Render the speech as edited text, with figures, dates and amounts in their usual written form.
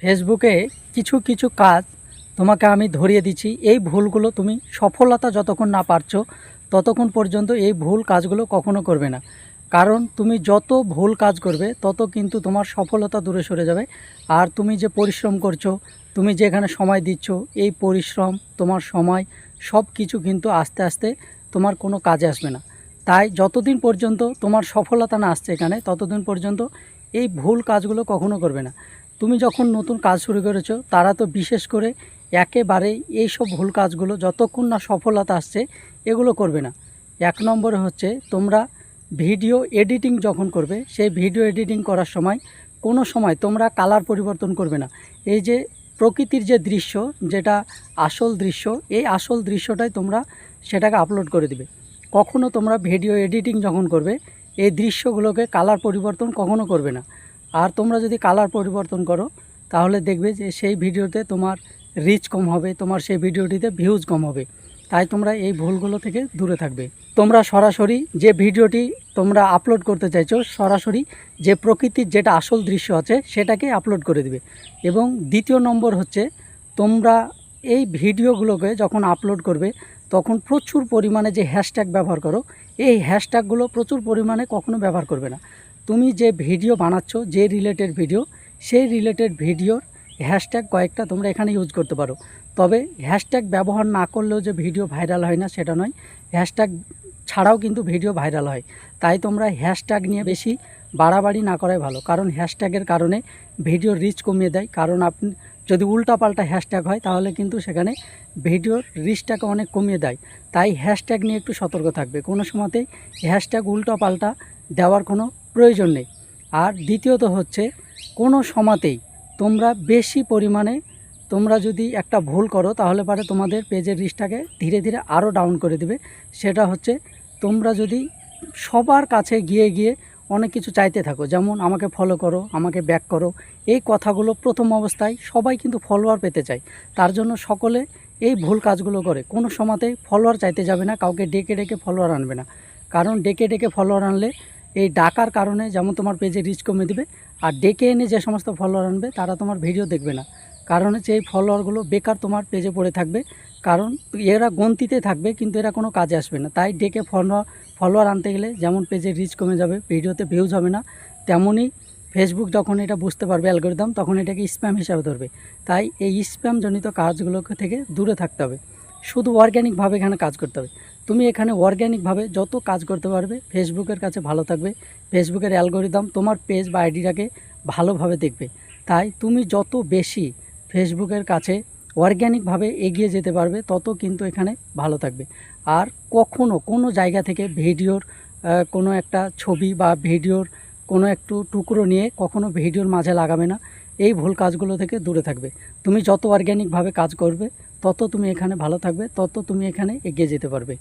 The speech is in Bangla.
ফেসবুকে কিছু কিছু কাজ তোমাকে আমি ধরিয়ে দিচ্ছি। এই ভুলগুলো তুমি সফলতা যতক্ষণ না পারছো ততক্ষণ পর্যন্ত এই ভুল কাজগুলো কখনো করবে না। কারণ তুমি যত ভুল কাজ করবে তত কিন্তু তোমার সফলতা দূরে সরে যাবে। আর তুমি যে পরিশ্রম করছো, তুমি যেখানে সময় দিচ্ছ, এই পরিশ্রম, তোমার সময়, সব কিছু কিন্তু আস্তে আস্তে তোমার কোনো কাজে আসবে না। তাই যতদিন পর্যন্ত তোমার সফলতা না আসছে এখানে, ততদিন পর্যন্ত এই ভুল কাজগুলো কখনো করবে না। তুমি যখন নতুন কাজ শুরু করেছো, তারা তো বিশেষ করে একেবারেই এই সব ভুল কাজগুলো যতক্ষণ না সফলতা আসছে এগুলো করবে না। এক নম্বরে হচ্ছে, তোমরা ভিডিও এডিটিং যখন করবে, সেই ভিডিও এডিটিং করার সময় কোনো সময় তোমরা কালার পরিবর্তন করবে না। এই যে প্রকৃতির যে দৃশ্য, যেটা আসল দৃশ্য, এই আসল দৃশ্যটাই তোমরা সেটাকে আপলোড করে দিবে। কখনো তোমরা ভিডিও এডিটিং যখন করবে এই দৃশ্যগুলোকে কালার পরিবর্তন কখনো করবে না। আর তোমরা যদি কালার পরিবর্তন করো তাহলে দেখবে যে সেই ভিডিওতে তোমার রিচ কম হবে, তোমার সেই ভিডিওটিতে ভিউজ কম হবে। তাই তোমরা এই ভুলগুলো থেকে দূরে থাকবে। তোমরা সরাসরি যে ভিডিওটি তোমরা আপলোড করতে চাইছো, সরাসরি যে প্রকৃতির যেটা আসল দৃশ্য আছে সেটাকে আপলোড করে দিবে। এবং দ্বিতীয় নম্বর হচ্ছে, তোমরা এই ভিডিওগুলোকে যখন আপলোড করবে তখন প্রচুর পরিমাণে যে হ্যাশট্যাগ ব্যবহার করো, এই হ্যাশট্যাগুলো প্রচুর পরিমাণে কখনো ব্যবহার করবে না। তুমি যে ভিডিও বানাচ্ছ, যে রিলেটেড ভিডিও, সেই রিলেটেড ভিডিওর হ্যাশট্যাগ কয়েকটা তোমরা এখানে ইউজ করতে পারো। তবে হ্যাশট্যাগ ব্যবহার না করলেও যে ভিডিও ভাইরাল হয় না সেটা নয়, হ্যাশট্যাগ ছাড়াও কিন্তু ভিডিও ভাইরাল হয়। তাই তোমরা হ্যাশট্যাগ নিয়ে বেশি বাড়াবাড়ি না করাই ভালো, কারণ হ্যাশট্যাগের কারণে ভিডিওর রিচ কমিয়ে দেয়। কারণ আপনি যদি উল্টাপাল্টা হ্যাশট্যাগ হয় তাহলে কিন্তু সেখানে ভিডিওর রিচটাকে অনেক কমিয়ে দেয়। তাই হ্যাশট্যাগ নিয়ে একটু সতর্ক থাকবে, কোনো সময়তেই হ্যাশট্যাগ উল্টাপাল্টা দেওয়ার কোনো প্রয়োজন নেই। আর দ্বিতীয়ত হচ্ছে, কোনো সময়তেই তোমরা বেশি পরিমাণে তোমরা যদি একটা ভুল করো তাহলে পারে তোমাদের পেজের রিচটাকে ধীরে ধীরে আরও ডাউন করে দিবে। সেটা হচ্ছে, তোমরা যদি সবার কাছে গিয়ে গিয়ে অনেক কিছু চাইতে থাকো, যেমন আমাকে ফলো করো, আমাকে ব্যাক করো, এই কথাগুলো প্রথম অবস্থায় সবাই কিন্তু ফলোয়ার পেতে চায়। তার জন্য সকলে এই ভুল কাজগুলো করে। কোনো সময়তেই ফলোয়ার চাইতে যাবে না, কাউকে ডেকে ডেকে ফলোয়ার আনবে না। কারণ ডেকে ডেকে ফলোয়ার আনলে এই ডাকার কারণে যেমন তোমার পেজে রিচ কমে দেবে, আর ডেকে এনে যে সমস্ত ফলোয়ার আনবে তারা তোমার ভিডিও দেখবে না। কারণ হচ্ছে এই ফলোয়ারগুলো বেকার তোমার পেজে পড়ে থাকবে, কারণ এরা গন্তিতে থাকবে কিন্তু এরা কোনো কাজে আসবে না। তাই ডেকে ফলোয়ার আনতে গেলে যেমন পেজে রিচ কমে যাবে, ভিডিওতে ভিউজ হবে না, তেমনই ফেসবুক যখন এটা বুঝতে পারবে অ্যালগরিদম, তখন এটাকে স্প্যাম হিসাবে ধরবে। তাই এই স্প্যামজনিত কাজগুলো থেকে দূরে থাকতে হবে, শুধু অর্গ্যানিকভাবে এখানে কাজ করতে হবে। তুমি এখানে অর্গ্যানিকভাবে যত কাজ করতে পারবে ফেসবুকের কাছে ভালো থাকবে, ফেসবুকের অ্যালগরিদম তোমার পেজ বা আইডিটাকে ভালোভাবে দেখবে। তাই তুমি যত বেশি ফেসবুকের কাছে অর্গ্যানিকভাবে এগিয়ে যেতে পারবে তত কিন্তু এখানে ভালো থাকবে। আর কখনো কোনো জায়গা থেকে ভিডিওর কোনো একটা ছবি বা ভিডিওর কোনো একটু টুকরো নিয়ে কখনো ভিডিওর মাঝে লাগাবে না। এই ভুল কাজগুলো থেকে দূরে থাকবে। তুমি যত অর্গ্যানিকভাবে কাজ করবে তত তুমি এখানে ভালো থাকবে, তত তুমি এখানে এগিয়ে যেতে পারবে।